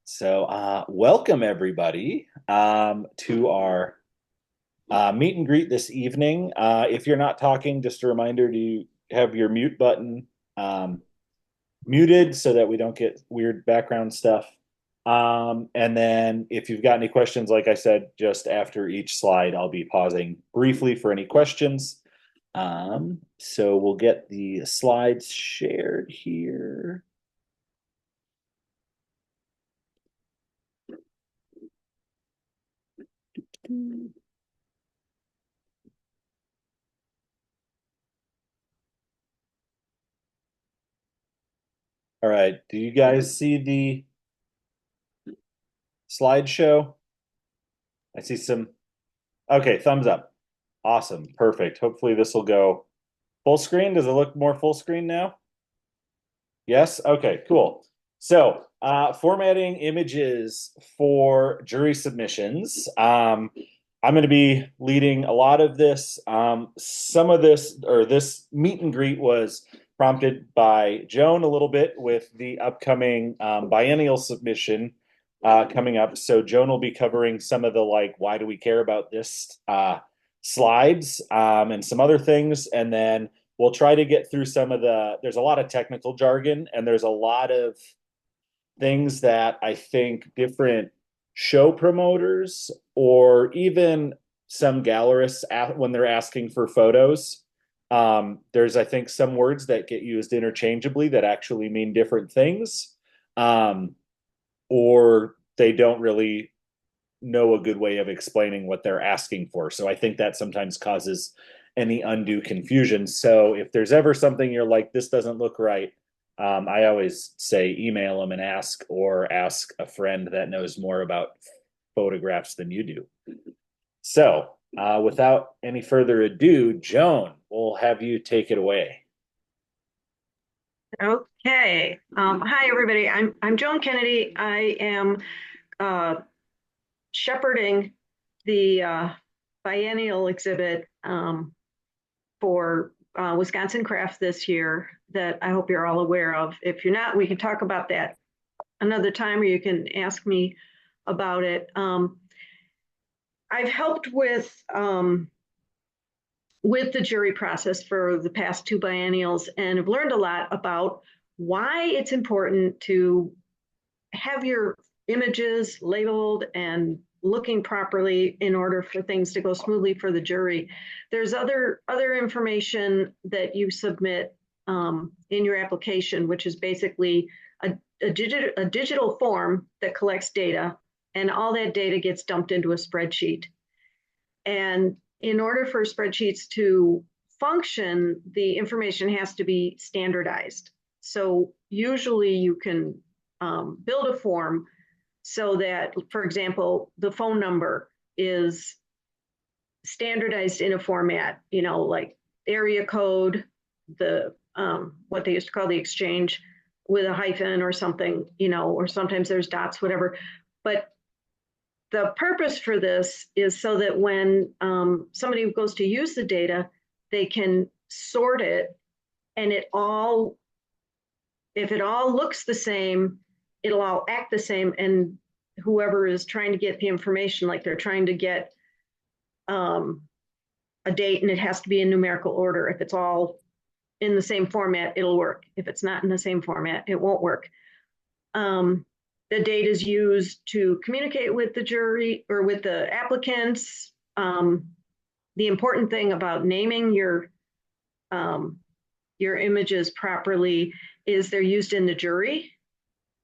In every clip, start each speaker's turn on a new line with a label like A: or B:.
A: So, welcome everybody to our meet and greet this evening. If you're not talking, just a reminder to have your mute button um, muted so that we don't get weird background stuff. And then if you've got any questions, like I said, just after each slide, I'll be pausing briefly for any questions. So we'll get the slides shared here. All right. Do you guys see the slideshow? I see some. Okay, thumbs up. Awesome. Perfect. Hopefully this will go full screen. Does it look more full screen now? Yes? Okay, cool. So, formatting images for jury submissions. I'm going to be leading a lot of this. Some of this, or this meet and greet, was prompted by Joan a little bit with the upcoming biennial submission coming up. So, Joan will be covering some of the why do we care about this slides and some other things. And then we'll try to get through some of there's a lot of technical jargon and there's a lot of things that I think different show promoters or even some gallerists when they're asking for photos. There's, I think, some words that get used interchangeably that actually mean different things, um, or they don't really know a good way of explaining what they're asking for. So I think that sometimes causes any undue confusion. So if there's ever something you're like, this doesn't look right, I always say email them and ask, or ask a friend that knows more about photographs than you do. So without any further ado, Joan, we'll have you take it away.
B: Okay. Hi, everybody. I'm Joan Kennedy. I am uh, shepherding the biennial exhibit for Wisconsin Craft this year that I hope you're all aware of. If you're not, we can talk about that another time, or you can ask me about it. I've helped with the jury process for the past two biennials and have learned a lot about why it's important to have your images labeled and looking properly in order for things to go smoothly for the jury. There's other information that you submit in your application, which is basically a digital form that collects data, and all that data gets dumped into a spreadsheet. And in order for spreadsheets to function, the information has to be standardized. So usually you can build a form so that, for example, the phone number is standardized in a format, like area code, the what they used to call the exchange with a hyphen or something, or sometimes there's dots, whatever. But the purpose for this is so that when somebody goes to use the data, they can sort it, and if it all looks the same, it'll all act the same. And whoever is trying to get the information, like they're trying to get um, a date and it has to be in numerical order. If it's all in the same format, it'll work. If it's not in the same format, it won't work. Um, the date is used to communicate with the jury or with the applicants. The important thing about naming your images properly is they're used in the jury,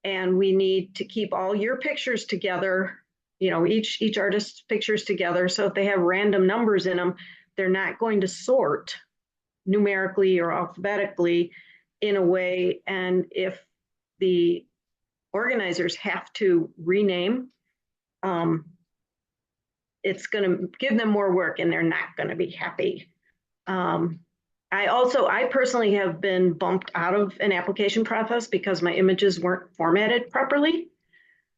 B: and we need to keep all your pictures together. Each artist's pictures together. So if they have random numbers in them, they're not going to sort numerically or alphabetically in a way. And if the organizers have to rename, um, it's going to give them more work and they're not going to be happy. Um, I personally have been bumped out of an application process because my images weren't formatted properly.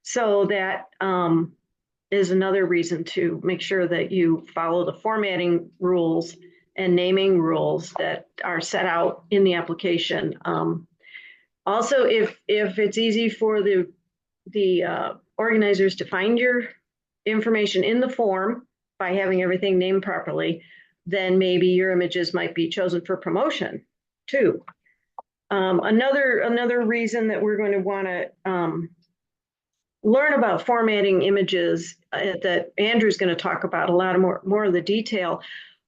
B: So that is another reason to make sure that you follow the formatting rules and naming rules that are set out in the application. Also, if it's easy for the organizers to find your information in the form by having everything named properly, then maybe your images might be chosen for promotion too. Another reason that we're going to want to learn about formatting images that Andrew's going to talk about a lot of more of the detail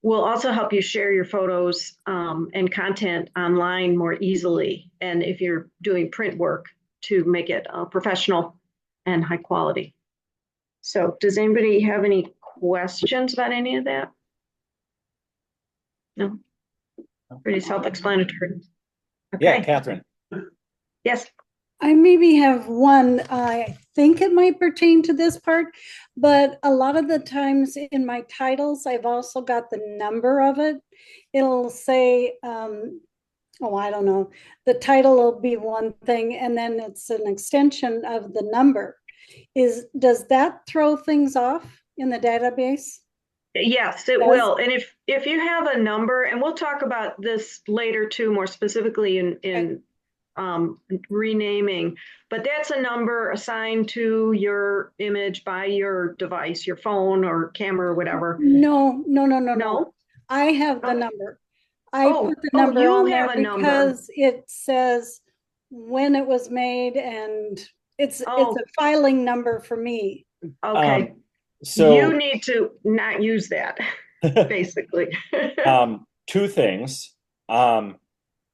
B: will also help you share your photos and content online more easily. And if you're doing print work, to make it professional and high quality. So does anybody have any questions about any of that? No? Pretty self-explanatory. Okay.
A: Yeah, Catherine.
B: Yes.
C: I maybe have one. I think it might pertain to this part, but a lot of the times in my titles, I've also got the number of it. It'll say, oh, I don't know. The title will be one thing, and then it's an extension of the number. Does that throw things off in the database?
B: Yes, it will. And if you have a number, and we'll talk about this later too, more specifically in renaming, but that's a number assigned to your image by your device, your phone or camera or whatever.
C: No. I have the number. I put the number on there because it says when it was made, and it's a filing number for me.
B: Okay.
A: So
B: you need to not use that, basically.
A: Two things.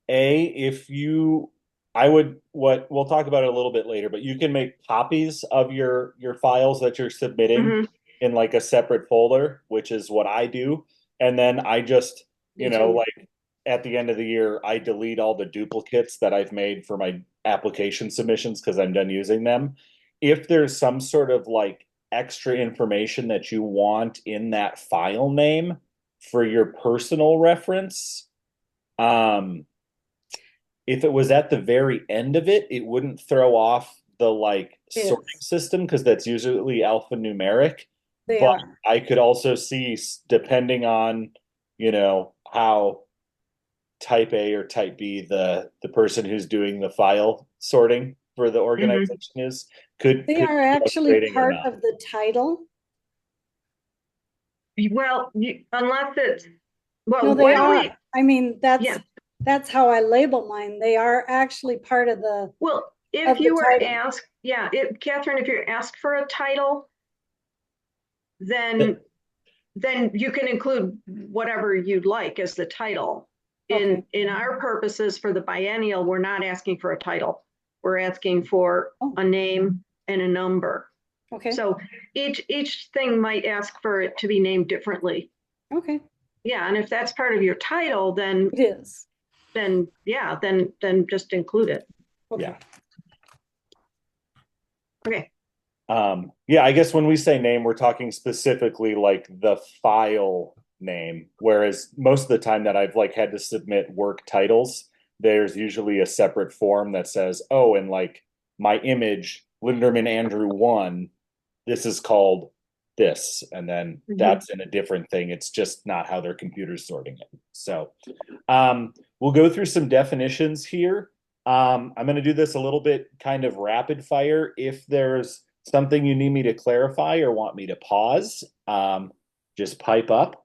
A: If you, what we'll talk about it a little bit later, but you can make copies of your files that you're submitting in like a separate folder, which is what I do. And then I just, like at the end of the year, I delete all the duplicates that I've made for my application submissions because I'm done using them. If there's some sort of like extra information that you want in that file name for your personal reference, if it was at the very end of it, it wouldn't throw off the like sorting system because that's usually alphanumeric. But I could also see, depending on, how type A or type B the person who's doing the file sorting for the organization is, could
C: are actually part of the title.
B: Well, unless it's
C: no, they are. I mean, that's how I label mine. They are actually part of the.
B: Well, if you were asked, Catherine, if you're asked for a title, then you can include whatever you'd like as the title. In our purposes for the biennial, we're not asking for a title. We're asking for a name and a number.
C: Okay.
B: So each thing might ask for it to be named differently.
C: Okay.
B: Yeah, and if that's part of your title, then
C: it is.
B: Then just include it.
C: Okay.
A: Yeah.
B: Okay.
A: I guess when we say name, we're talking specifically like the file name, whereas most of the time that I've like had to submit work titles, there's usually a separate form that says, oh, and like my image, Linderman Andrew 1, this is called this, and then that's in a different thing. It's just not how their computer's sorting it. So we'll go through some definitions here. I'm going to do this a little bit kind of rapid fire. If there's something you need me to clarify or want me to pause, just pipe up.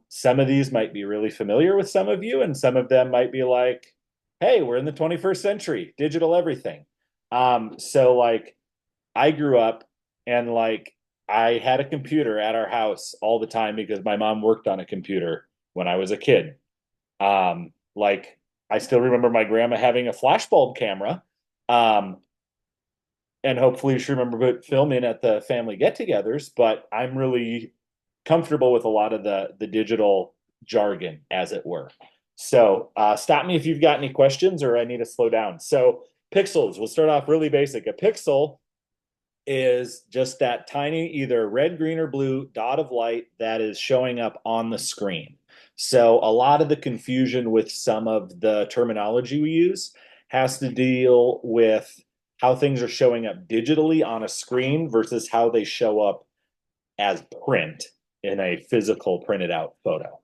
A: Some of these might be really familiar with some of you, and some of them might be like, hey, we're in the 21st century, digital everything. So like I grew up and like I had a computer at our house all the time because my mom worked on a computer when I was a kid. Like I still remember my grandma having a flashbulb camera. And hopefully she remember filming at the family get-togethers, but I'm really comfortable with a lot of the digital jargon, as it were. So stop me if you've got any questions or I need to slow down. So pixels, we'll start off really basic. A pixel is just that tiny either red, green, or blue dot of light that is showing up on the screen. So a lot of the confusion with some of the terminology we use has to deal with how things are showing up digitally on a screen versus how they show up as print in a physical printed out photo.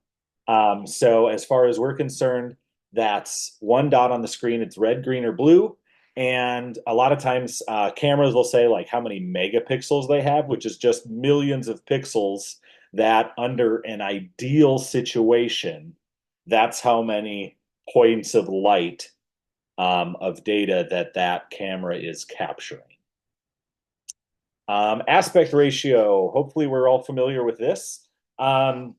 A: So as far as we're concerned, that's one dot on the screen. It's red, green, or blue. And a lot of times, cameras will say like how many megapixels they have, which is just millions of pixels that under an ideal situation, that's how many points of light of data that that camera is capturing. Aspect ratio, hopefully we're all familiar with this. The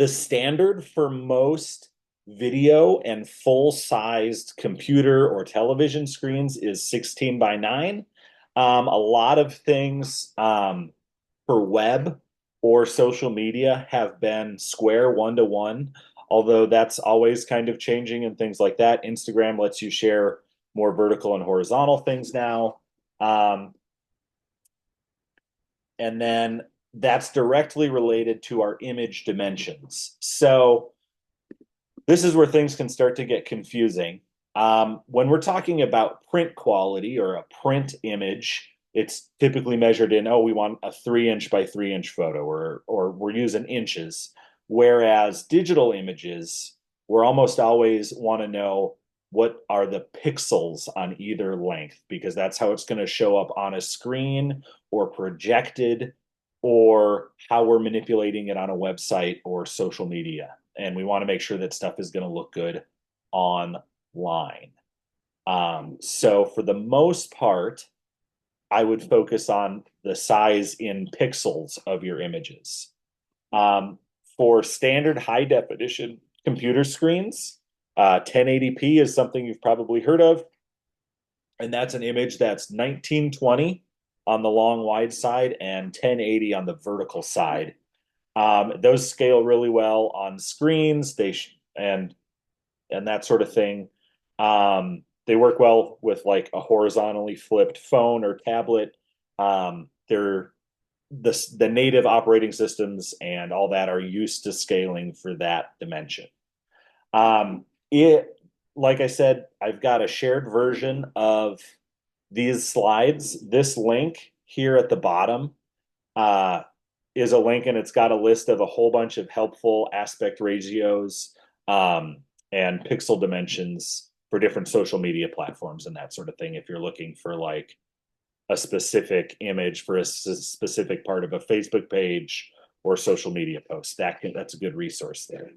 A: standard for most video and full-sized computer or television screens is 16 by 9. A lot of things for web or social media have been square 1-to-1, although that's always kind of changing and things like that. Instagram lets you share more vertical and horizontal things now. And then that's directly related to our image dimensions. So this is where things can start to get confusing. When we're talking about print quality or a print image, it's typically measured in, oh, we want a 3-inch by 3-inch photo, or we're using inches. Whereas digital images, we're almost always want to know what are the pixels on either length, because that's how it's going to show up on a screen or projected, or how we're manipulating it on a website or social media. And we want to make sure that stuff is going to look good online. So for the most part, I would focus on the size in pixels of your images. For standard high definition computer screens, 1080p is something you've probably heard of. And that's an image that's 1920 on the long wide side and 1080 on the vertical side. Those scale really well on screens. And that sort of thing. They work well with like a horizontally flipped phone or tablet. They're the native operating systems and all that are used to scaling for that dimension. It, like I said, I've got a shared version of these slides. This link here at the bottom is a link, and it's got a list of a whole bunch of helpful aspect ratios and pixel dimensions for different social media platforms and that sort of thing. If you're looking for like a specific image for a specific part of a Facebook page or social media post, that's a good resource there.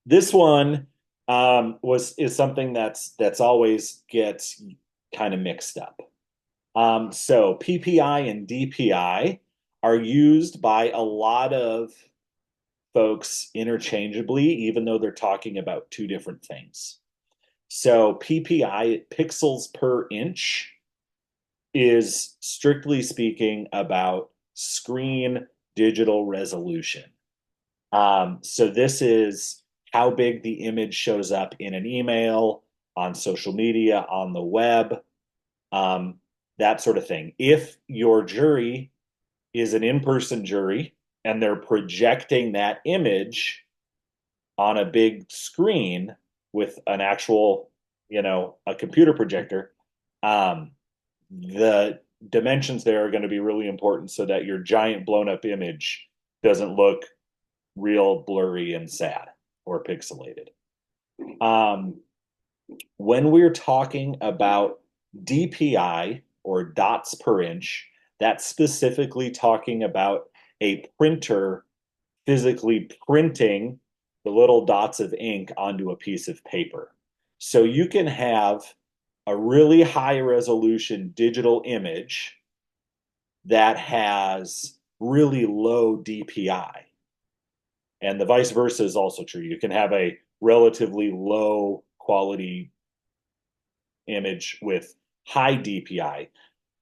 A: This one is something that's always gets kind of mixed up. So PPI and DPI are used by a lot of folks interchangeably, even though they're talking about two different things. So PPI, pixels per inch, is strictly speaking about screen digital resolution. So this is how big the image shows up in an email, on social media, on the web, that sort of thing. If your jury is an in-person jury and they're projecting that image on a big screen with an actual, a computer projector, the dimensions there are going to be really important so that your giant blown up image doesn't look real blurry and sad or pixelated. When we're talking about DPI or dots per inch, that's specifically talking about a printer physically printing the little dots of ink onto a piece of paper. So you can have a really high resolution digital image that has really low DPI. And the vice versa is also true. You can have a relatively low quality image with high DPI.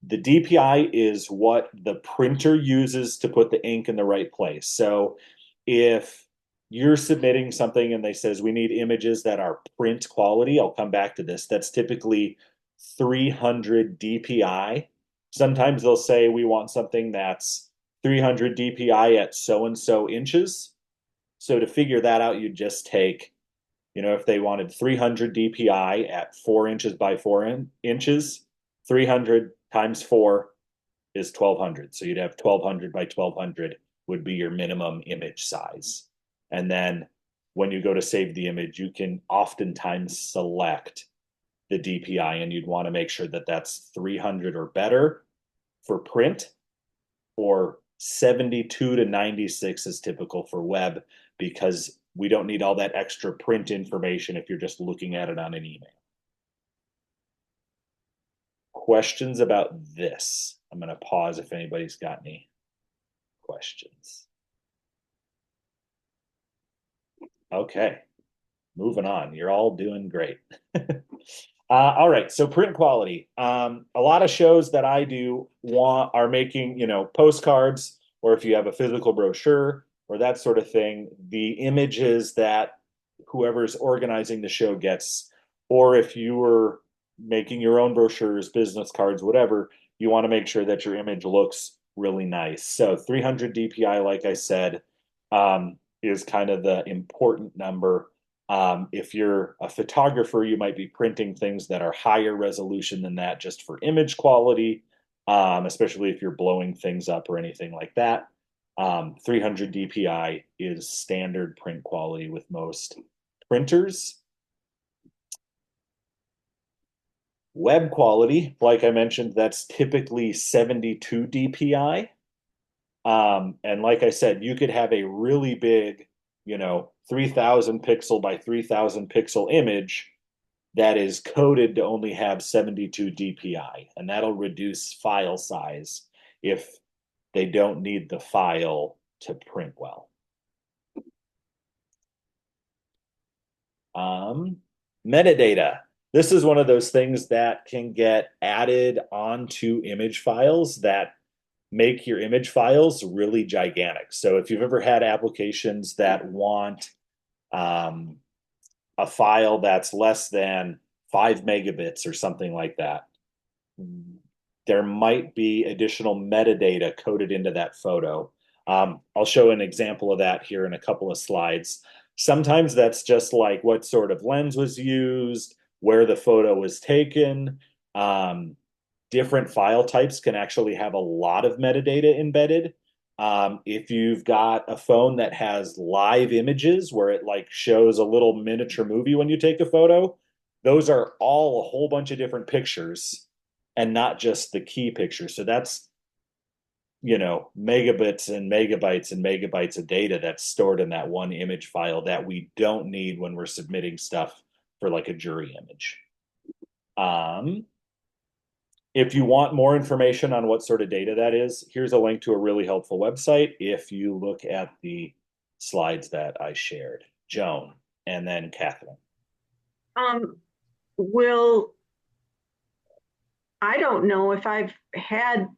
A: The DPI is what the printer uses to put the ink in the right place. So if you're submitting something and they says we need images that are print quality, I'll come back to this. That's typically 300 DPI. Sometimes they'll say we want something that's 300 DPI at so and so inches. So to figure that out, you just take, if they wanted 300 DPI at 4 inches by 4 inches, 300 times 4 is 1200. So you'd have 1200 by 1200 would be your minimum image size. And then when you go to save the image, you can oftentimes select the DPI, and you'd want to make sure that that's 300 or better for print, or 72 to 96 is typical for web, because we don't need all that extra print information if you're just looking at it on an email. Questions about this? I'm going to pause if anybody's got any questions. Okay, moving on. You're all doing great. All right, so print quality. A lot of shows that I do are making, postcards, or if you have a physical brochure or that sort of thing, the images that whoever's organizing the show gets, or if you were making your own brochures, business cards, whatever, you want to make sure that your image looks really nice. So 300 DPI, like I said, is kind of the important number. If you're a photographer, you might be printing things that are higher resolution than that just for image quality, especially if you're blowing things up or anything like that. 300 DPI is standard print quality with most printers. Web quality, like I mentioned, that's typically 72 DPI. And like I said, you could have a really big, 3000 pixel by 3000 pixel image that is coded to only have 72 DPI, and that'll reduce file size if they don't need the file to print well. Metadata. This is one of those things that can get added onto image files that make your image files really gigantic. So if you've ever had applications that want a file that's less than 5 megabits or something like that, there might be additional metadata coded into that photo. I'll show an example of that here in a couple of slides. Sometimes that's just like what sort of lens was used, where the photo was taken. Different file types can actually have a lot of metadata embedded. If you've got a phone that has live images where it like shows a little miniature movie when you take a photo, those are all a whole bunch of different pictures and not just the key picture. So that's, megabits and megabytes of data that's stored in that one image file that we don't need when we're submitting stuff for like a jury image. If you want more information on what sort of data that is, here's a link to a really helpful website if you look at the slides that I shared. Joan, and then Catherine.
B: I don't know if I've had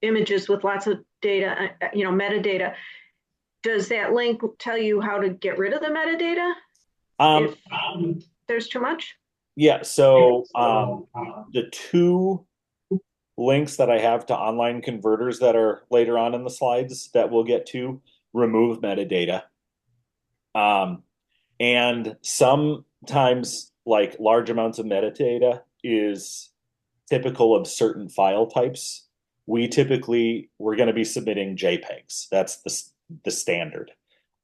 B: images with lots of data, metadata. Does that link tell you how to get rid of the metadata if there's too much?
A: Yeah, so the two links that I have to online converters that are later on in the slides that we'll get to remove metadata. And sometimes like large amounts of metadata is typical of certain file types. We're going to be submitting JPEGs. That's the standard.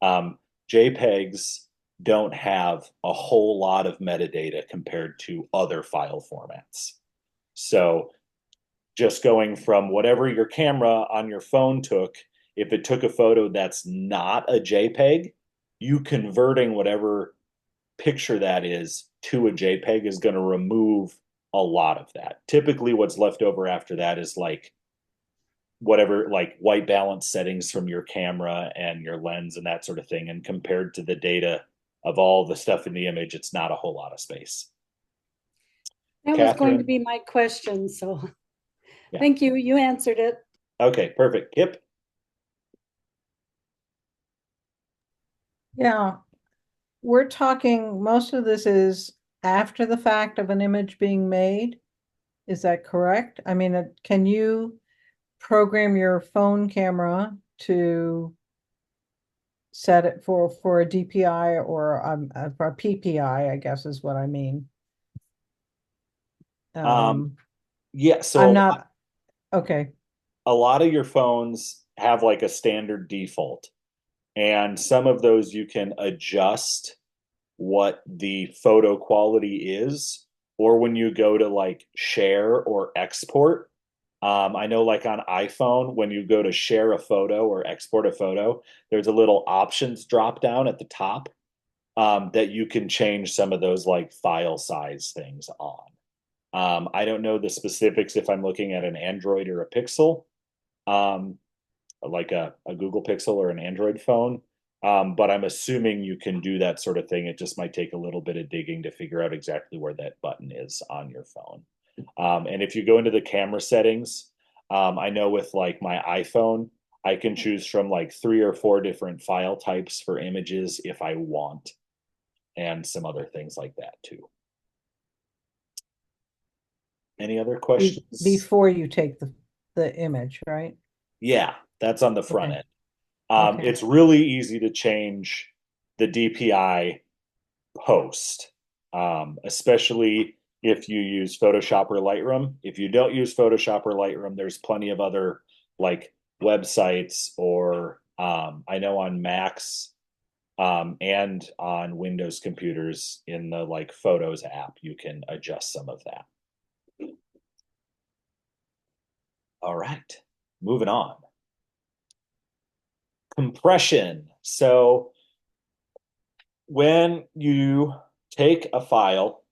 A: JPEGs don't have a whole lot of metadata compared to other file formats. So just going from whatever your camera on your phone took, if it took a photo that's not a JPEG, you converting whatever picture that is to a JPEG is going to remove a lot of that. Typically what's left over after that is like whatever, like white balance settings from your camera and your lens and that sort of thing. And compared to the data of all the stuff in the image, it's not a whole lot of space.
C: That was going to be my question, so yeah. Thank you. You answered it.
A: Okay, perfect. Kip?
D: Yeah, we're talking, most of this is after the fact of an image being made. Is that correct? I mean, can you program your phone camera to set it for a DPI or for a PPI, I guess is what I mean.
A: Yeah, so
D: I'm not okay.
A: A lot of your phones have like a standard default, and some of those you can adjust what the photo quality is or when you go to like share or export. I know like on iPhone, when you go to share a photo or export a photo, there's a little options drop down at the top that you can change some of those like file size things on. I don't know the specifics if I'm looking at an Android or a Pixel, um, like a Google Pixel or an Android phone. But I'm assuming you can do that sort of thing. It just might take a little bit of digging to figure out exactly where that button is on your phone. And if you go into the camera settings, I know with like my iPhone, I can choose from like 3 or 4 different file types for images if I want, and some other things like that too. Any other questions?
D: Before you take the image, right?
A: Yeah, that's on the front
D: Okay.
A: end.
D: Okay.
A: It's really easy to change the DPI post, especially if you use Photoshop or Lightroom. If you don't use Photoshop or Lightroom, there's plenty of other like websites or I know on Macs and on Windows computers in the like Photos app, you can adjust some of that. All right, moving on. Compression. So when you take a file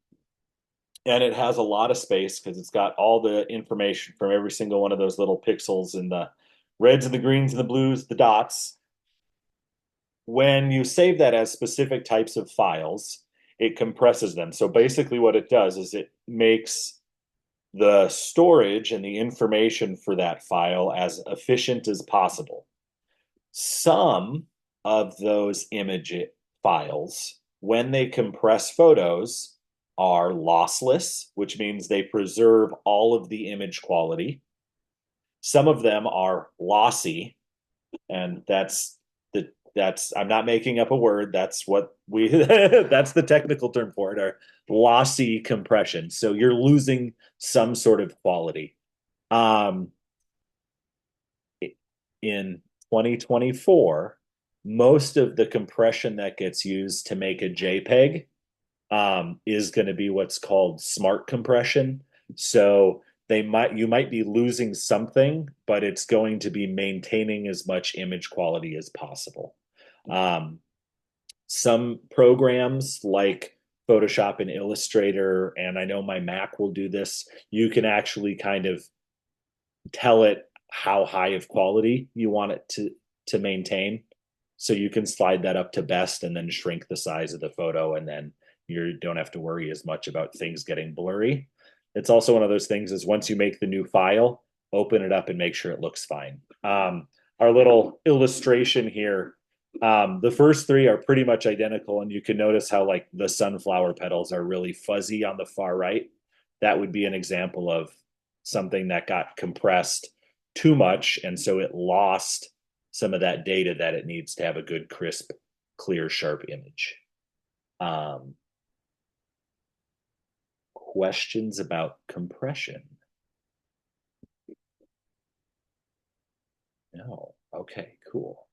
A: and it has a lot of space because it's got all the information from every single one of those little pixels and the reds and the greens and the blues, the dots. When you save that as specific types of files, it compresses them. So basically, what it does is it makes the storage and the information for that file as efficient as possible. Some of those image files, when they compress photos, are lossless, which means they preserve all of the image quality. Some of them are lossy, and that's I'm not making up a word. That's what we that's the technical term for it, are lossy compression. So you're losing some sort of quality. Um, in 2024, most of the compression that gets used to make a JPEG is going to be what's called smart compression. So you might be losing something, but it's going to be maintaining as much image quality as possible. Um, some programs like Photoshop and Illustrator, and I know my Mac will do this, you can actually kind of tell it how high of quality you want it to maintain. So you can slide that up to best and then shrink the size of the photo, and then you don't have to worry as much about things getting blurry. It's also one of those things is once you make the new file, open it up and make sure it looks fine. Our little illustration here, the first 3 are pretty much identical, and you can notice how like the sunflower petals are really fuzzy on the far right. That would be an example of something that got compressed too much, and so it lost some of that data that it needs to have a good, crisp, clear, sharp image. Questions about compression? No. Okay, cool.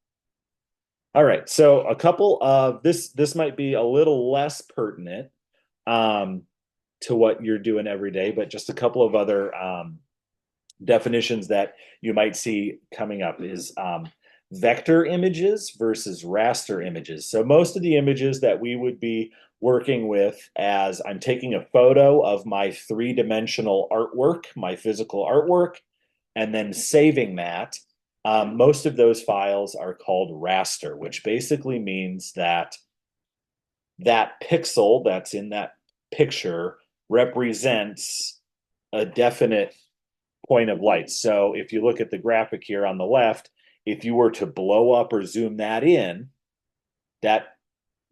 A: All right, so a couple of this might be a little less pertinent um, to what you're doing every day, but just a couple of other definitions that you might see coming up is vector images versus raster images. So most of the images that we would be working with as I'm taking a photo of my 3-dimensional artwork, my physical artwork, and then saving that, most of those files are called raster, which basically means that that pixel that's in that picture represents a definite point of light. So if you look at the graphic here on the left, if you were to blow up or zoom that in, that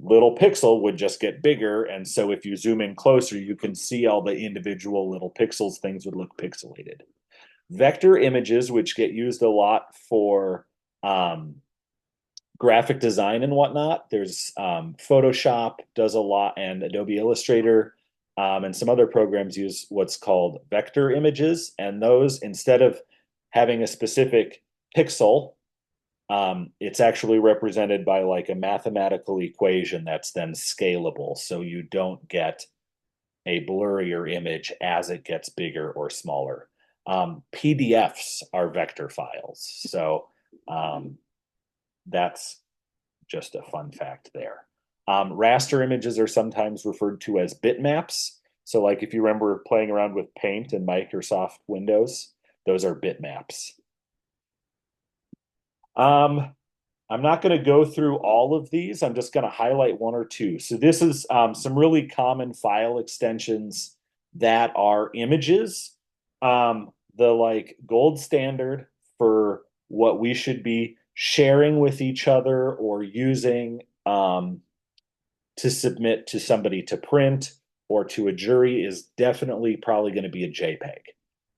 A: little pixel would just get bigger. And so if you zoom in closer, you can see all the individual little pixels, things would look pixelated. Vector images, which get used a lot for graphic design and whatnot. There's Photoshop does a lot, and Adobe Illustrator and some other programs use what's called vector images. And those, instead of having a specific pixel, it's actually represented by like a mathematical equation that's then scalable. So you don't get a blurrier image as it gets bigger or smaller. PDFs are vector files. So that's just a fun fact there. Raster images are sometimes referred to as bitmaps. So like if you remember playing around with Paint and Microsoft Windows, those are bitmaps. I'm not going to go through all of these. I'm just going to highlight one or two. So this is some really common file extensions that are images. The like gold standard for what we should be sharing with each other or using to submit to somebody to print or to a jury is definitely probably going to be a JPEG.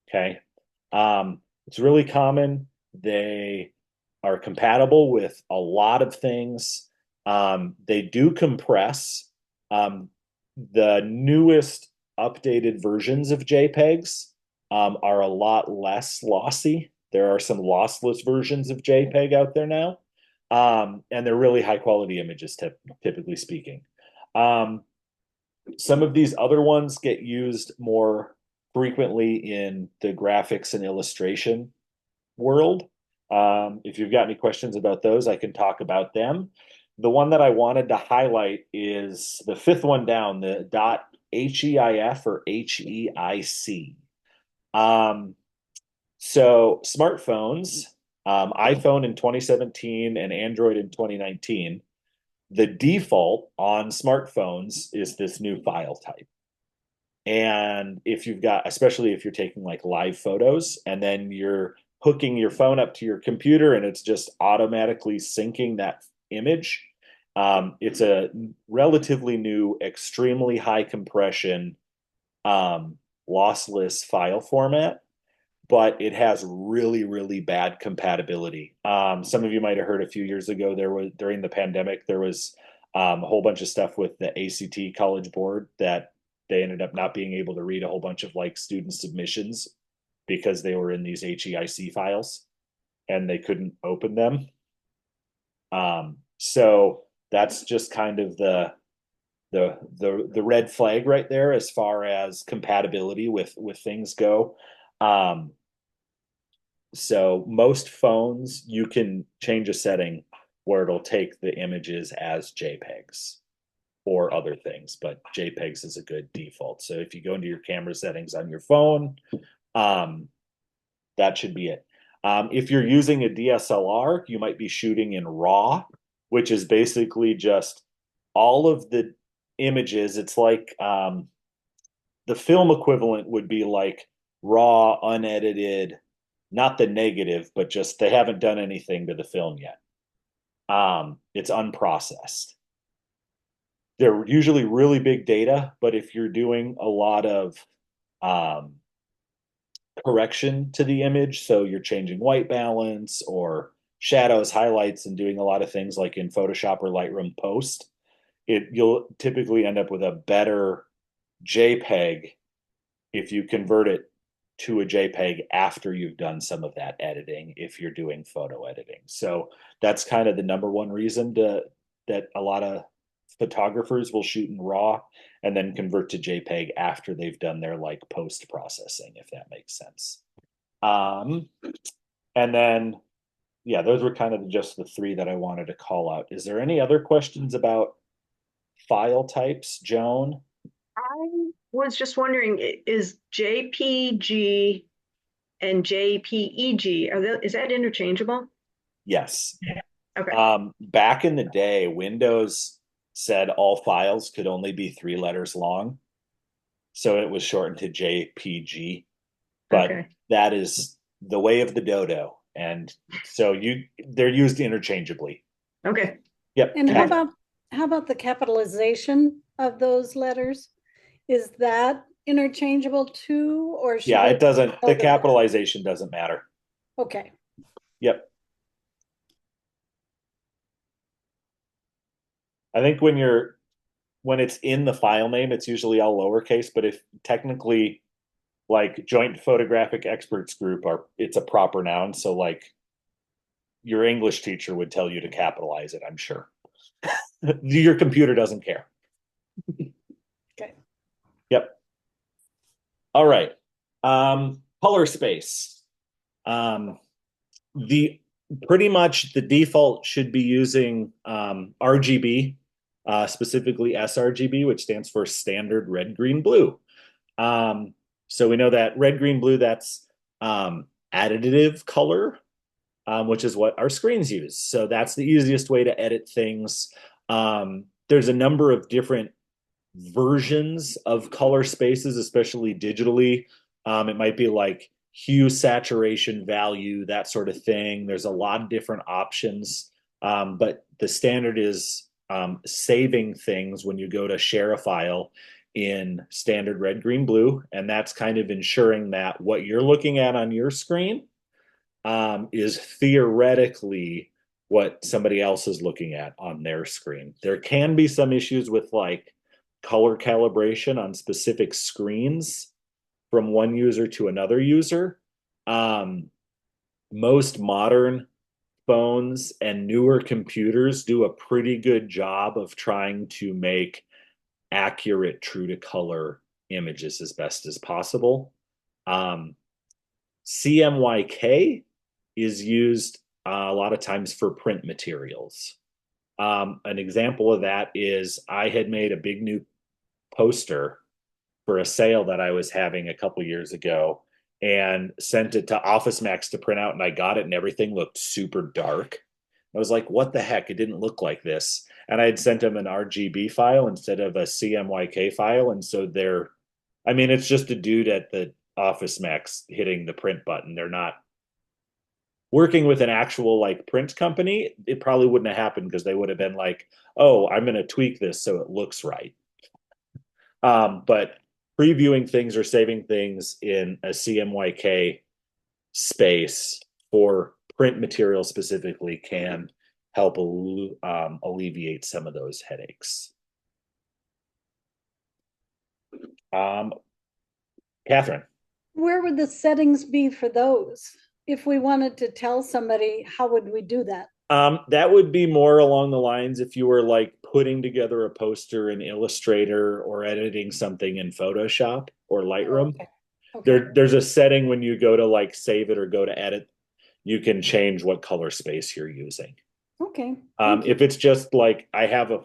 A: Okay. It's really common. They are compatible with a lot of things. They do compress. The newest updated versions of JPEGs are a lot less lossy. There are some lossless versions of JPEG out there now. And they're really high quality images, typically speaking. Some of these other ones get used more frequently in the graphics and illustration world. If you've got any questions about those, I can talk about them. The one that I wanted to highlight is the fifth one down, the .HEIF or HEIC. So smartphones, iPhone in 2017 and Android in 2019, the default on smartphones is this new file type. And if you've got, especially if you're taking like live photos and then you're hooking your phone up to your computer and it's just automatically syncing that image, it's a relatively new, extremely high compression, lossless file format, but it has really, really bad compatibility. Some of you might have heard a few years ago, there was during the pandemic, there was a whole bunch of stuff with the ACT College Board that they ended up not being able to read a whole bunch of like student submissions because they were in these HEIC files and they couldn't open them. So that's just kind of the red flag right there as far as compatibility with things go. So most phones, you can change a setting where it'll take the images as JPEGs or other things, but JPEGs is a good default. So if you go into your camera settings on your phone, that should be it. If you're using a DSLR, you might be shooting in RAW, which is basically just all of the images. It's like the film equivalent would be like raw, unedited, not the negative, but just they haven't done anything to the film yet. It's unprocessed. They're usually really big data, but if you're doing a lot of correction to the image, so you're changing white balance or shadows, highlights, and doing a lot of things like in Photoshop or Lightroom post, you'll typically end up with a better JPEG if you convert it to a JPEG after you've done some of that editing, if you're doing photo editing. So that's kind of the number one reason that a lot of photographers will shoot in RAW and then convert to JPEG after they've done their like post processing, if that makes sense. And then, yeah, those were kind of just the three that I wanted to call out. Is there any other questions about file types, Joan?
B: I was just wondering, is JPG and JPEG, is that interchangeable?
A: Yes.
B: Okay.
A: Back in the day, Windows said all files could only be 3 letters long. So it was shortened to JPG. But
B: Okay.
A: that is the way of the dodo. And so they're used interchangeably.
B: Okay.
A: Yep.
C: And how about the capitalization of those letters? Is that interchangeable too, or should
A: Yeah,
C: we
A: it doesn't, the
C: note of that?
A: capitalization doesn't matter.
C: Okay.
A: Yep. I think when it's in the file name, it's usually all lowercase, but if technically like Joint Photographic Experts Group it's a proper noun, so like your English teacher would tell you to capitalize it, I'm sure. Your computer doesn't care.
C: Okay.
A: Yep. All right. Color space. The pretty much the default should be using RGB, specifically sRGB, which stands for standard red, green, blue. So we know that red, green, blue, that's additive color, which is what our screens use. So that's the easiest way to edit things. There's a number of different versions of color spaces, especially digitally. It might be like hue, saturation, value, that sort of thing. There's a lot of different options, but the standard is saving things when you go to share a file in standard red, green, blue, and that's kind of ensuring that what you're looking at on your screen is theoretically what somebody else is looking at on their screen. There can be some issues with like color calibration on specific screens from one user to another user. Um, Most modern phones and newer computers do a pretty good job of trying to make accurate, true to color images as best as possible. CMYK is used a lot of times for print materials. An example of that is I had made a big new poster for a sale that I was having a couple years ago and sent it to Office Max to print out, and I got it, and everything looked super dark. I was like, what the heck? It didn't look like this. And I had sent them an RGB file instead of a CMYK file. And so I mean, it's just a dude at the Office Max hitting the print button. They're not working with an actual like print company. It probably wouldn't have happened because they would have been like, oh, I'm going to tweak this so it looks right. But previewing things or saving things in a CMYK space for print material specifically can help alleviate some of those headaches. Catherine.
C: Where would the settings be for those? If we wanted to tell somebody, how would we do that?
A: That would be more along the lines if you were like putting together a poster in Illustrator or editing something in Photoshop or Lightroom.
C: Okay. Okay.
A: There's a setting when you go to like save it or go to edit, you can change what color space you're using.
C: Okay.
A: If it's just like I have a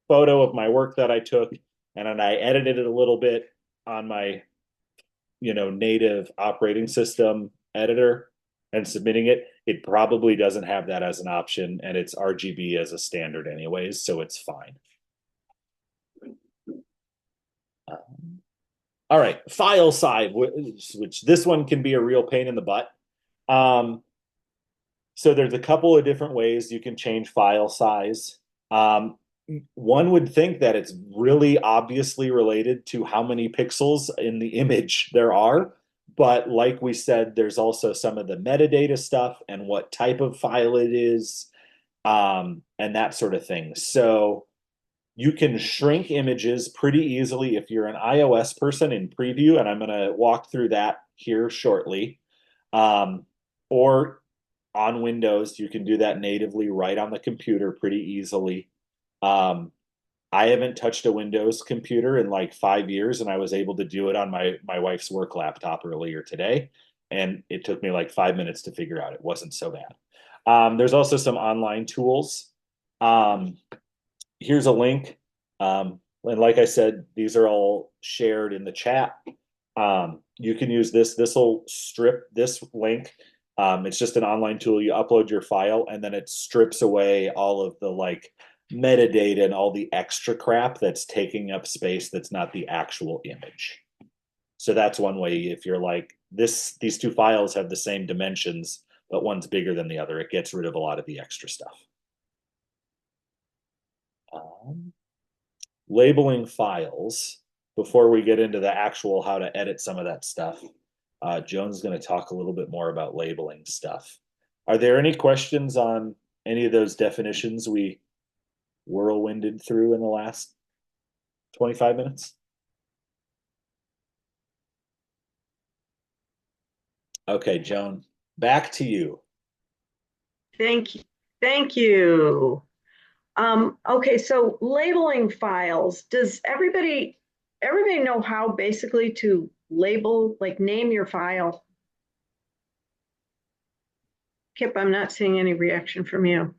A: photo of my work that I took and then I edited it a little bit on my native operating system editor and submitting it, it probably doesn't have that as an option, and it's RGB as a standard anyways, so it's fine. All right, file size, which this one can be a real pain in the butt. So there's a couple of different ways you can change file size. One would think that it's really obviously related to how many pixels in the image there are. But like we said, there's also some of the metadata stuff and what type of file it is, and that sort of thing. So you can shrink images pretty easily if you're an iOS person in preview, and I'm going to walk through that here shortly. Or on Windows, you can do that natively right on the computer pretty easily. I haven't touched a Windows computer in like 5 years, and I was able to do it on my wife's work laptop earlier today, and it took me like 5 minutes to figure out. It wasn't so bad. There's also some online tools. Here's a link, and like I said, these are all shared in the chat. You can use this. This will strip this link. It's just an online tool. You upload your file, and then it strips away all of the like metadata and all the extra crap that's taking up space that's not the actual image. So that's one way. If you're like these two files have the same dimensions, but one's bigger than the other, it gets rid of a lot of the extra stuff. Labeling files. Before we get into the actual how to edit some of that stuff, Joan's going to talk a little bit more about labeling stuff. Are there any questions on any of those definitions we whirlwinded through in the last 25 minutes? Okay, Joan, back to you.
B: Thank you. Thank you. Okay, so labeling files. Does everybody know how basically to label, like name your file. Kip, I'm not seeing any reaction from you.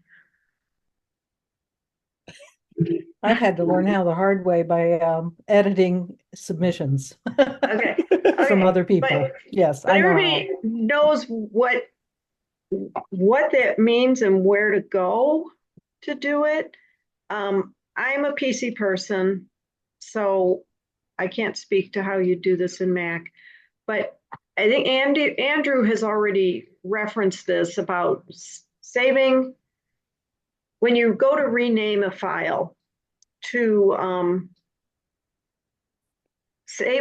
D: I've had to learn how the hard way by editing submissions
B: Okay,
D: from
B: okay,
D: other people.
B: but
D: Yes,
B: but
D: I know how.
B: everybody knows what that means and where to go to do it. I'm a PC person, so I can't speak to how you do this in Mac, but I think Andrew has already referenced this about saving when you go to rename a file to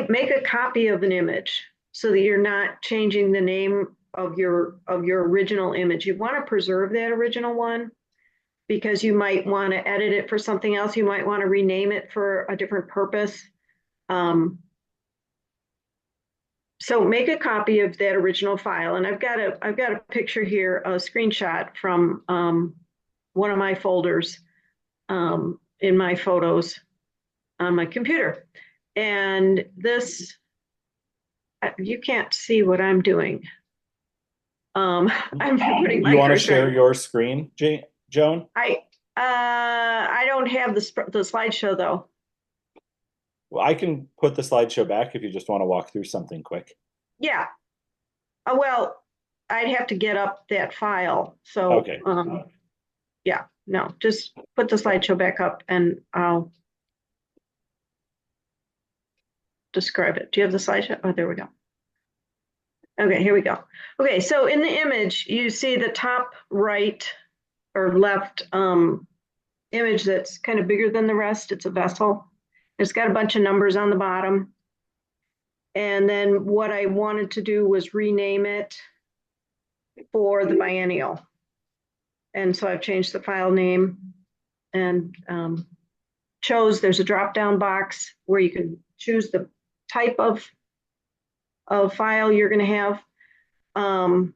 B: make a copy of an image so that you're not changing the name of your original image. You want to preserve that original one because you might want to edit it for something else. You might want to rename it for a different purpose. So make a copy of that original file. And I've got a picture here, a screenshot from one of my folders in my photos on my computer. And this, you can't see what I'm doing. I'm putting my
A: You want to
B: cursor.
A: share your screen, Joan?
B: I don't have the slideshow though.
A: Well, I can put the slideshow back if you just want to walk through something quick.
B: Yeah. Well, I'd have to get up that file. So,
A: Okay.
B: Yeah, no, just put the slideshow back up and I'll describe it. Do you have the slideshow? Oh, there we go. Okay, here we go. Okay, so in the image, you see the top right or left image that's kind of bigger than the rest. It's a vessel. It's got a bunch of numbers on the bottom. And then what I wanted to do was rename it for the biennial. And so I've changed the file name and there's a drop-down box where you can choose the type of file you're going to have. I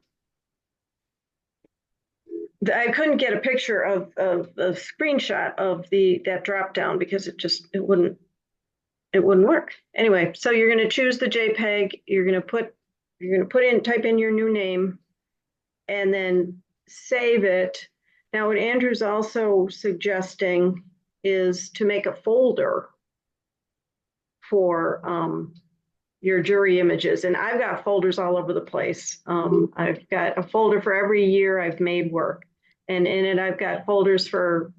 B: couldn't get a picture of a screenshot of that drop-down because it wouldn't work. Anyway, so you're going to choose the JPEG. You're going to type in your new name, and then save it. Now, what Andrew's also suggesting is to make a folder for your jury images. And I've got folders all over the place. I've got a folder for every year I've made work. And in it, I've got folders for,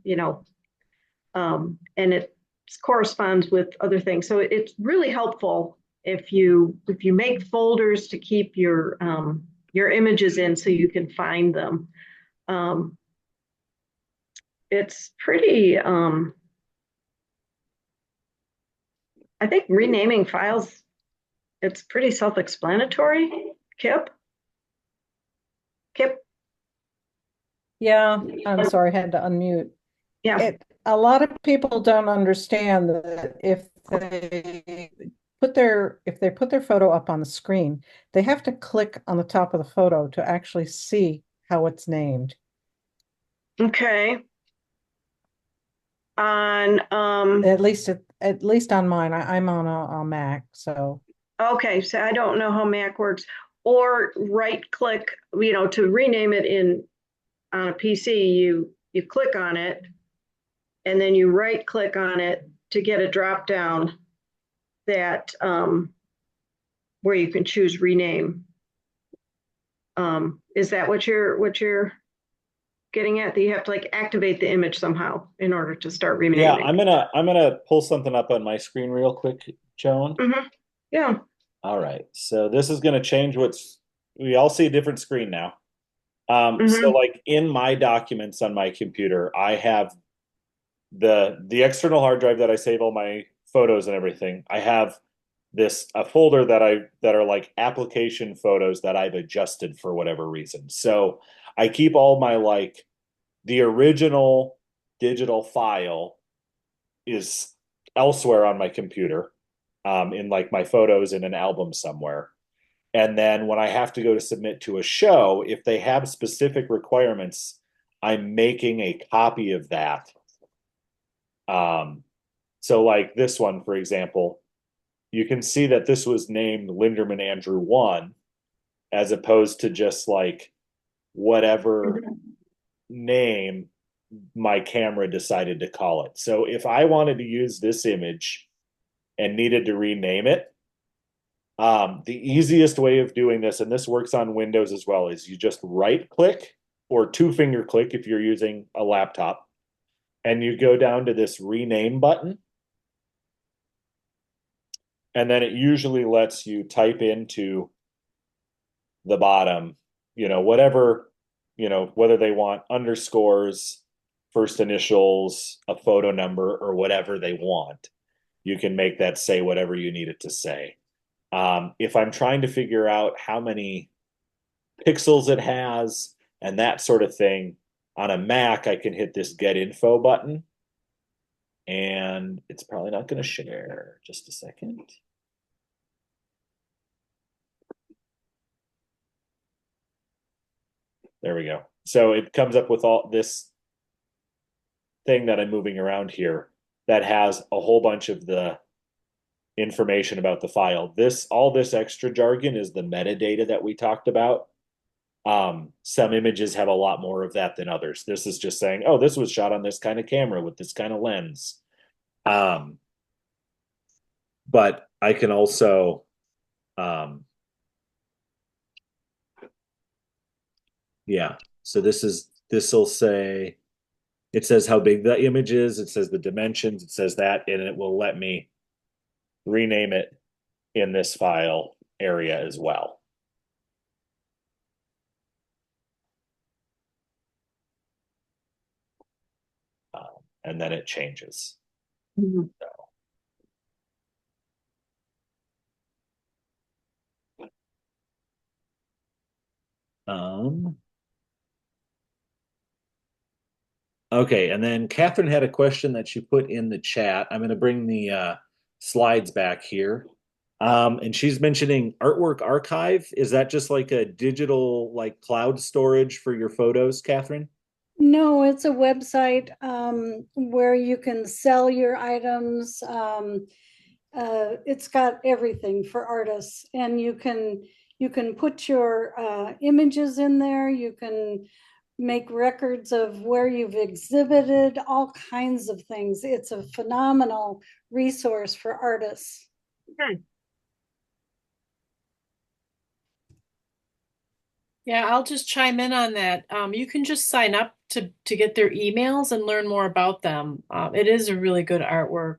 B: and it corresponds with other things. So it's really helpful if you make folders to keep your images in so you can find them. It's pretty, I think renaming files, it's pretty self-explanatory. Kip?
D: Yeah, I'm sorry, I had to unmute.
B: Yeah.
D: A lot of people don't understand that if they put their photo up on the screen, they have to click on the top of the photo to actually see how it's named.
B: Okay. On
D: At least on mine. I'm on a Mac, so
B: okay, so I don't know how Mac works. Or right click, to rename it on a PC, you click on it and then you right click on it to get a drop down that where you can choose rename. Is that what you're getting at? That you have to like activate the image somehow in order to start renaming?
A: Yeah, I'm gonna pull something up on my screen real quick, Joan.
B: Yeah.
A: All right. So this is gonna change we all see a different screen now. So like in my documents on my computer, I have the external hard drive that I save all my photos and everything. I have a folder that are like application photos that I've adjusted for whatever reason. So I keep all my like the original digital file is elsewhere on my computer, in like my photos in an album somewhere. And then when I have to go to submit to a show, if they have specific requirements, I'm making a copy of that. So like this one, for example, you can see that this was named Linderman Andrew 1 as opposed to just like whatever name my camera decided to call it. So if I wanted to use this image and needed to rename it, the easiest way of doing this, and this works on Windows as well, is you just right click or two finger click if you're using a laptop, and you go down to this rename button. And then it usually lets you type into the bottom, whatever, whether they want underscores, first initials, a photo number, or whatever they want. You can make that say whatever you need it to say. If I'm trying to figure out how many pixels it has and that sort of thing, on a Mac, I can hit this get info button. And it's probably not going to share. Just a second. There we go. So it comes up with all this thing that I'm moving around here that has a whole bunch of the information about the file. All this extra jargon is the metadata that we talked about. Some images have a lot more of that than others. This is just saying, oh, this was shot on this kind of camera with this kind of lens. But I can also, yeah. So this will say, it says how big the image is, it says the dimensions, it says that, and it will let me rename it in this file area as well. And then it changes.
B: Mm-hmm.
A: Okay, and then Catherine had a question that she put in the chat. I'm going to bring the slides back here. And she's mentioning Artwork Archive. Is that just like a digital, like cloud storage for your photos, Catherine?
C: No, it's a website where you can sell your items. It's got everything for artists, and you can put your images in there. You can make records of where you've exhibited, all kinds of things. It's a phenomenal resource for artists.
B: Okay.
E: Yeah, I'll just chime in on that. You can just sign up to get their emails and learn more about them. It is a really good artwork.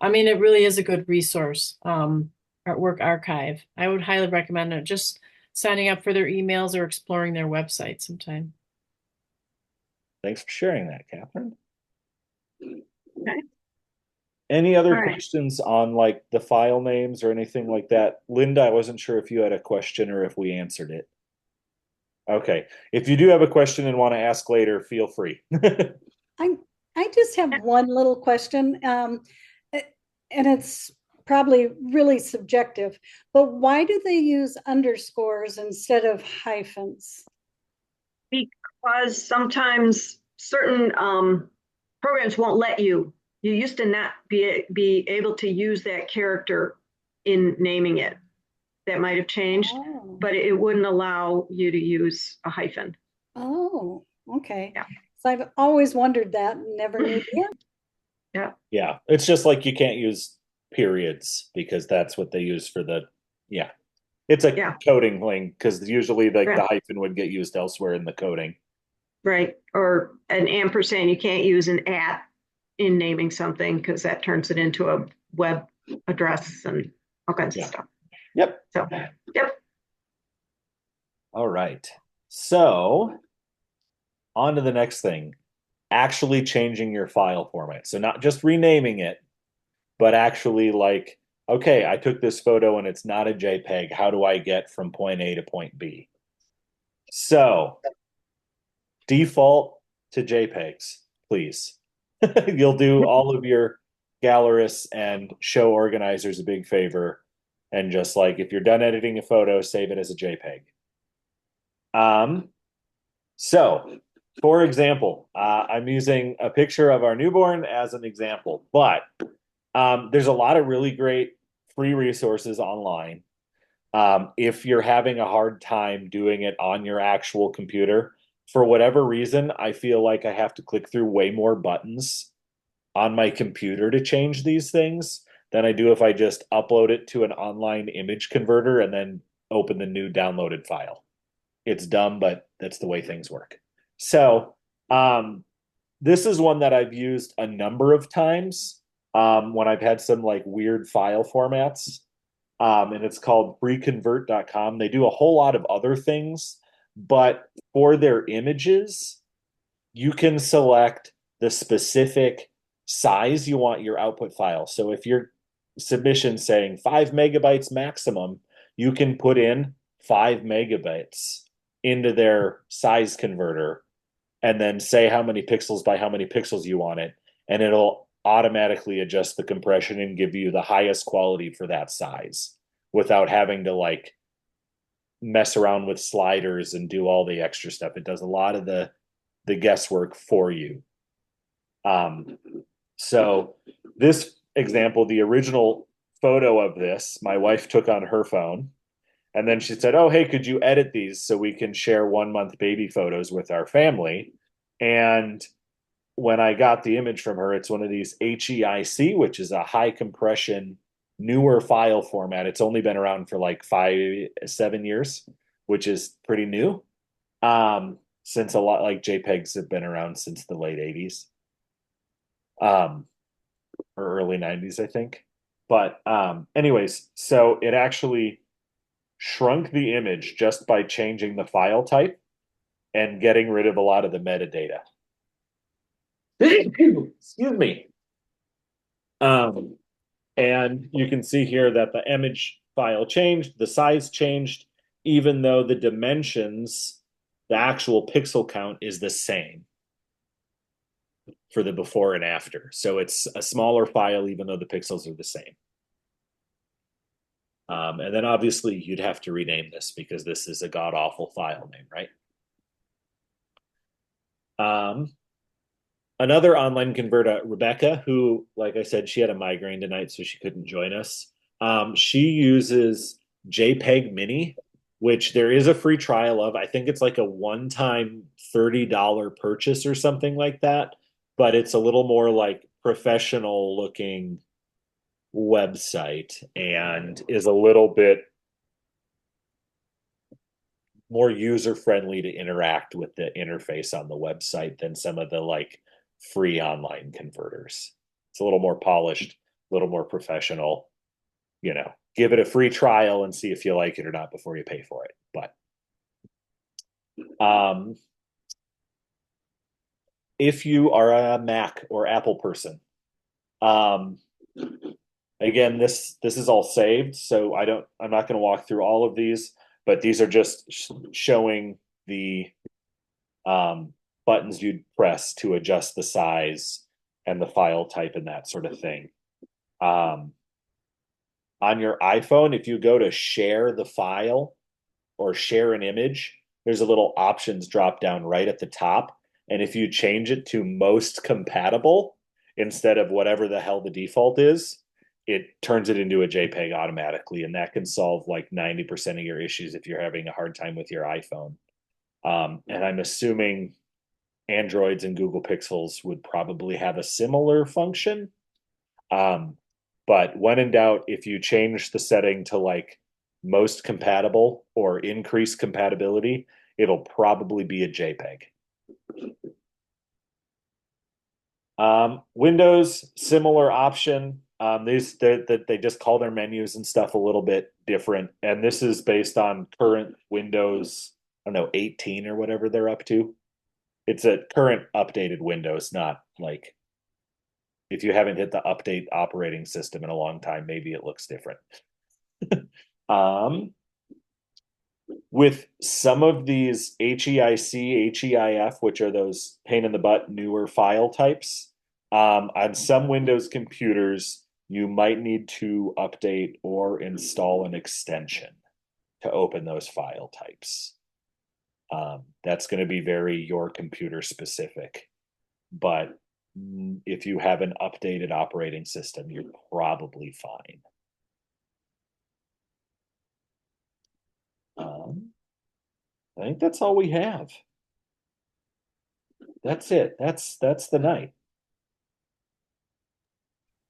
E: I mean, it really is a good resource. Artwork Archive. I would highly recommend it. Just signing up for their emails or exploring their website sometime.
A: Thanks for sharing that, Catherine.
B: Okay.
A: Any other
B: All right.
A: questions on like the file names or anything like that? Linda, I wasn't sure if you had a question or if we answered it. Okay. If you do have a question and want to ask later, feel free.
C: I just have one little question, and it's probably really subjective, but why do they use underscores instead of hyphens?
B: Because sometimes certain programs won't let you. You used to not be able to use that character in naming it. That might have changed, but it wouldn't allow you to use a hyphen.
C: Oh, okay.
B: Yeah.
C: So I've always wondered that and never knew the answer.
B: Yeah.
A: Yeah. It's just like you can't use periods because that's what they use for yeah. It's a coding thing because usually the hyphen would get used elsewhere in the coding.
B: Right. Or an ampersand. You can't use an at in naming something because that turns it into a web address and all kinds of stuff.
A: Yep.
B: So, yep.
A: All right. So on to the next thing, actually changing your file format. So not just renaming it, but actually like, okay, I took this photo and it's not a JPEG. How do I get from point A to point B? So default to JPEGs, please. You'll do all of your gallerists and show organizers a big favor. And just like, if you're done editing a photo, save it as a JPEG. So for example, I'm using a picture of our newborn as an example, but there's a lot of really great free resources online. If you're having a hard time doing it on your actual computer, for whatever reason, I feel like I have to click through way more buttons on my computer to change these things than I do if I just upload it to an online image converter and then open the new downloaded file. It's dumb, but that's the way things work. So, this is one that I've used a number of times when I've had some like weird file formats. And it's called freeconvert.com. They do a whole lot of other things, but for their images, you can select the specific size you want your output file. So if your submission saying 5 MB maximum, you can put in 5 MB into their size converter and then say how many pixels by how many pixels you want it, and it'll automatically adjust the compression and give you the highest quality for that size without having to like mess around with sliders and do all the extra stuff. It does a lot of the guesswork for you. So this example, the original photo of this, my wife took on her phone. And then she said, "Oh, hey, could you edit these so we can share 1 month baby photos with our family?" And when I got the image from her, it's one of these HEIC, which is a high compression, newer file format. It's only been around for like 5, 7 years, which is pretty new. Since a lot like JPEGs have been around since the late 80s. Or early 90s, I think. But anyways, so it actually shrunk the image just by changing the file type and getting rid of a lot of the metadata. Excuse me. And you can see here that the image file changed, the size changed, even though the dimensions, the actual pixel count is the same for the before and after. So it's a smaller file, even though the pixels are the same. And then obviously you'd have to rename this because this is a god awful file name, right? Another online converter, Rebecca, who, like I said, she had a migraine tonight, so she couldn't join us. She uses JPEG Mini, which there is a free trial of. I think it's like a one-time $30 purchase or something like that, but it's a little more like professional looking website and is a little bit more user friendly to interact with the interface on the website than some of the like free online converters. It's a little more polished, a little more professional. Give it a free trial and see if you like it or not before you pay for it. But if you are a Mac or Apple person, again, this is all saved, so I'm not going to walk through all of these, but these are just showing the buttons you'd press to adjust the size and the file type and that sort of thing. On your iPhone, if you go to share the file or share an image, there's a little options drop down right at the top. And if you change it to most compatible instead of whatever the hell the default is, it turns it into a JPEG automatically. And that can solve like 90% of your issues if you're having a hard time with your iPhone. And I'm assuming Androids and Google Pixels would probably have a similar function. But when in doubt, if you change the setting to like most compatible or increase compatibility, it'll probably be a JPEG. Windows, similar option. They just call their menus and stuff a little bit different. And this is based on current Windows, I don't know, 18 or whatever they're up to. It's a current updated Windows, not like if you haven't hit the update operating system in a long time, maybe it looks different. With some of these HEIC, HEIF, which are those pain in the butt newer file types, on some Windows computers, you might need to update or install an extension to open those file types. That's going to be very your computer specific. But if you have an updated operating system, you're probably fine. I think that's all we have. That's it. That's the night.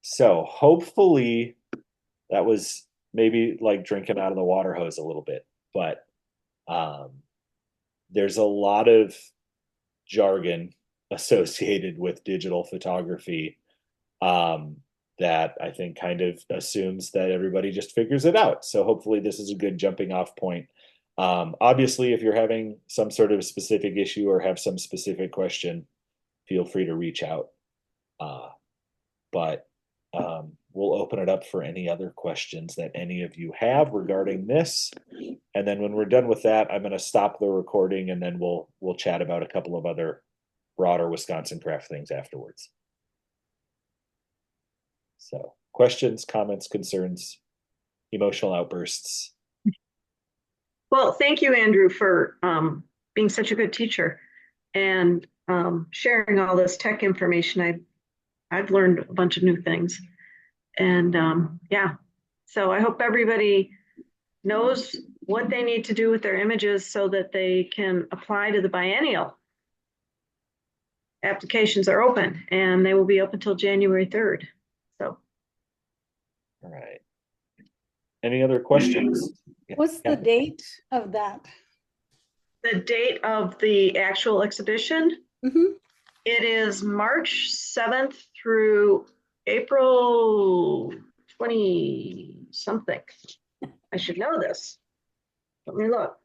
A: So hopefully that was maybe like drinking out of the water hose a little bit, but um, there's a lot of jargon associated with digital photography um, that I think kind of assumes that everybody just figures it out. So hopefully this is a good jumping off point. Obviously, if you're having some sort of specific issue or have some specific question, feel free to reach out. But we'll open it up for any other questions that any of you have regarding this. And then when we're done with that, I'm going to stop the recording and then we'll chat about a couple of other broader Wisconsin craft things afterwards. So questions, comments, concerns, emotional outbursts.
B: Well, thank you, Andrew, for being such a good teacher and sharing all this tech information. I've learned a bunch of new things. And yeah, so I hope everybody knows what they need to do with their images so that they can apply to the biennial. Applications are open and they will be open till January 3rd. So.
A: All right. Any other questions?
C: What's the date of that?
B: The date of the actual exhibition?
C: Mhm.
B: It is March 7th through April 20 something. I should know this. Let me look.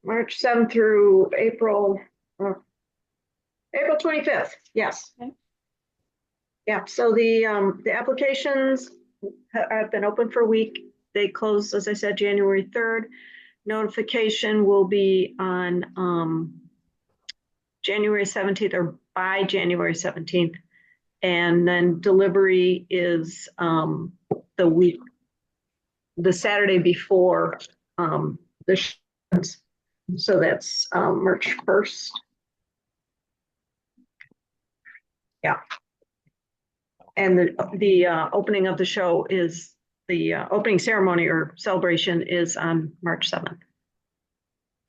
B: March 7th through April 25th. Yes.
C: Okay.
B: Yeah. So the applications have been open for a week. They close, as I said, January 3rd. Notification will be on January 17th or by January 17th. And then delivery is the Saturday before the shows. So that's March 1st. Yeah. And the opening of the show is the opening ceremony or celebration is on March 7th.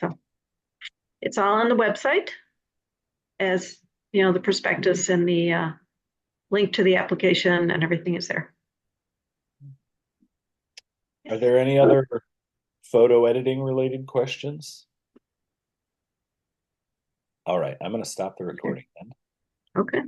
B: So it's all on the website as you know, the prospectus and the link to the application and everything is there.
A: Are there any other photo editing related questions? All right, I'm going to stop the recording then.
B: Okay.